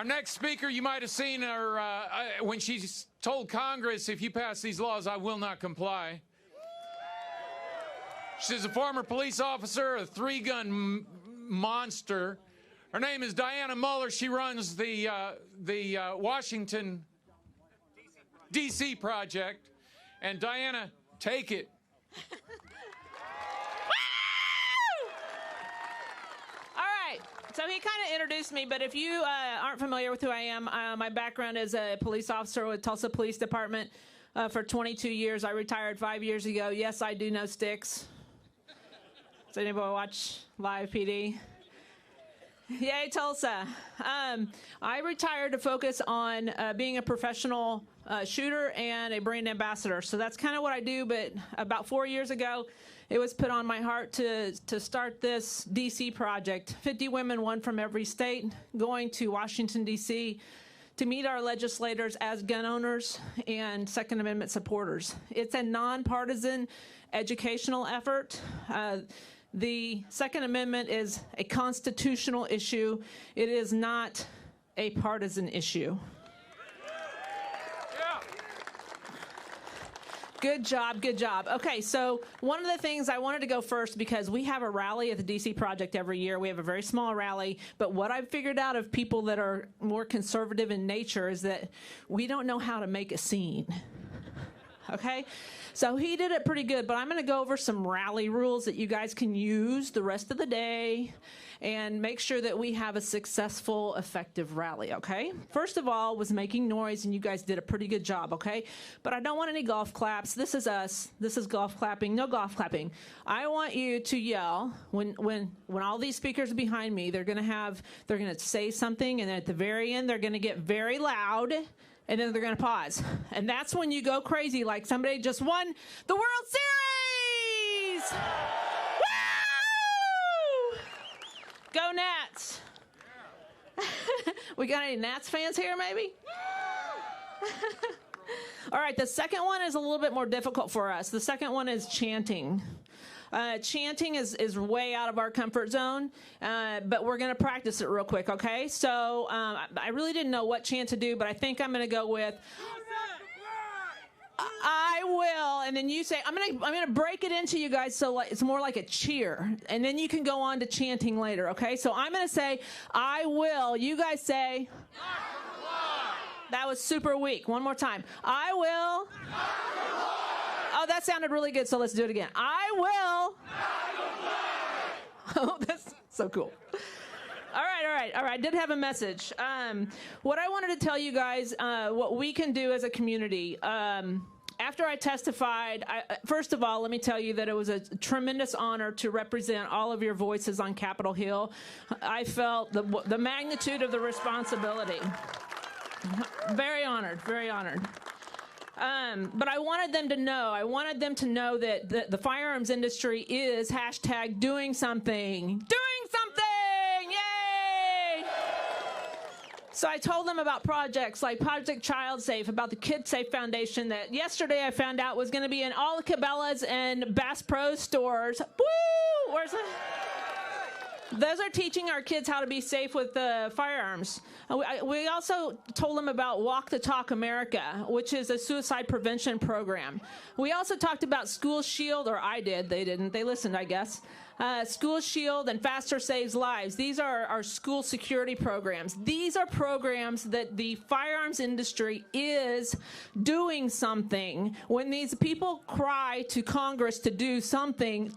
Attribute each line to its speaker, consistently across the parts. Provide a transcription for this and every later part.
Speaker 1: next speaker, you might have seen her when she told Congress, if you pass these laws, I will not comply. She's a former police officer, a three-gun monster. Her name is Dianna Muller. She runs the Washington, D.C. project. And Dianna, take it.
Speaker 2: So he kind of introduced me, but if you aren't familiar with who I am, my background is a police officer with Tulsa Police Department for 22 years. I retired 5 years ago. Yes, I do know Sticks. Does anybody watch Live PD? Yay, Tulsa. I retired to focus on being a professional shooter and a brand ambassador. So that's kind of what I do, but about 4 years ago, it was put on my heart to start this D.C. project. 50 women, one from every state, going to Washington, D.C. to meet our legislators as gun owners and Second Amendment supporters. It's a nonpartisan educational effort. The Second Amendment is a constitutional issue. It is not a partisan issue. Good job, good job. Okay, so one of the things I wanted to go first, because we have a rally at the DC Project every year. We have a very small rally, but what I've figured out of people that are more conservative in nature is that we don't know how to make a scene. Okay? So he did it pretty good, but I'm going to go over some rally rules that you guys can use the rest of the day and make sure that we have a successful, effective rally, okay? First of all was making noise, and you guys did a pretty good job, okay? But I don't want any golf claps. This is us. This is golf clapping. No golf clapping. I want you to yell when all these speakers are behind me. They're going to say something, and then at the very end, they're going to get very loud. And then they're going to pause. And that's when you go crazy, like somebody just won the World Series! Woo! Go Nats! We got any Nats fans here, maybe? All right, the second one is a little bit more difficult for us. The second one is chanting. Chanting is way out of our comfort zone, but we're going to practice it real quick, okay? So I really didn't know what chant to do, but I think I'm going to go with I will, and then you say, I'm gonna break it into you guys so it's more like a cheer, and then you can go on to chanting later, okay? So I'm going to say, I will. You guys say, that was super weak. One more time. I will. Oh, that sounded really good, so let's do it again. I will. Oh, that's so cool. All right. I did have a message. What I wanted to tell you guys, what we can do as a community. After I testified, first of all, let me tell you that it was a tremendous honor to represent all of your voices on Capitol Hill. I felt the magnitude of the responsibility. Very honored, very honored. But I wanted them to know that the firearms industry is hashtag doing something. Doing something! Yay! So I told them about projects like Project Child Safe, about the Kid Safe Foundation that yesterday I found out was going to be in all the Cabela's and Bass Pro stores. Woo! Where's it? Those are teaching our kids how to be safe with firearms. We also told them about Walk the Talk America, which is a suicide prevention program. We also talked about School Shield, or I did. They didn't. They listened, I guess. School Shield and Faster Saves Lives. These are our school security programs. These are programs that the firearms industry is doing something. When these people cry to Congress to do something,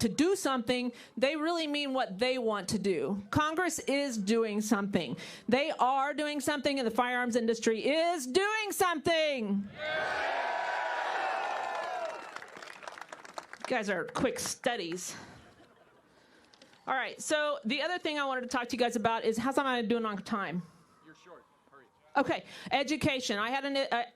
Speaker 2: they really mean what they want to do. Congress is doing something. They are doing something, and the firearms industry is doing something. You guys are quick studies. All right, so the other thing I wanted to talk to you guys about is how's I doing on time?
Speaker 1: You're short. Hurry.
Speaker 2: Okay, education. I had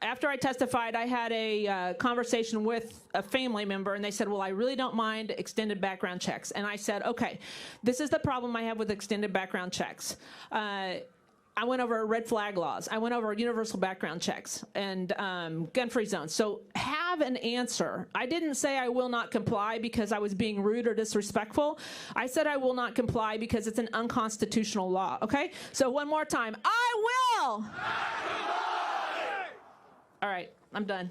Speaker 2: after I testified, I had a conversation with a family member, and they said, well, I really don't mind extended background checks. And I said, okay, this is the problem I have with extended background checks. I went over red flag laws. I went over universal background checks and gun-free zones. So have an answer. I didn't say I will not comply because I was being rude or disrespectful. I said I will not comply because it's an unconstitutional law, okay? So one more time. I will! All right, I'm done.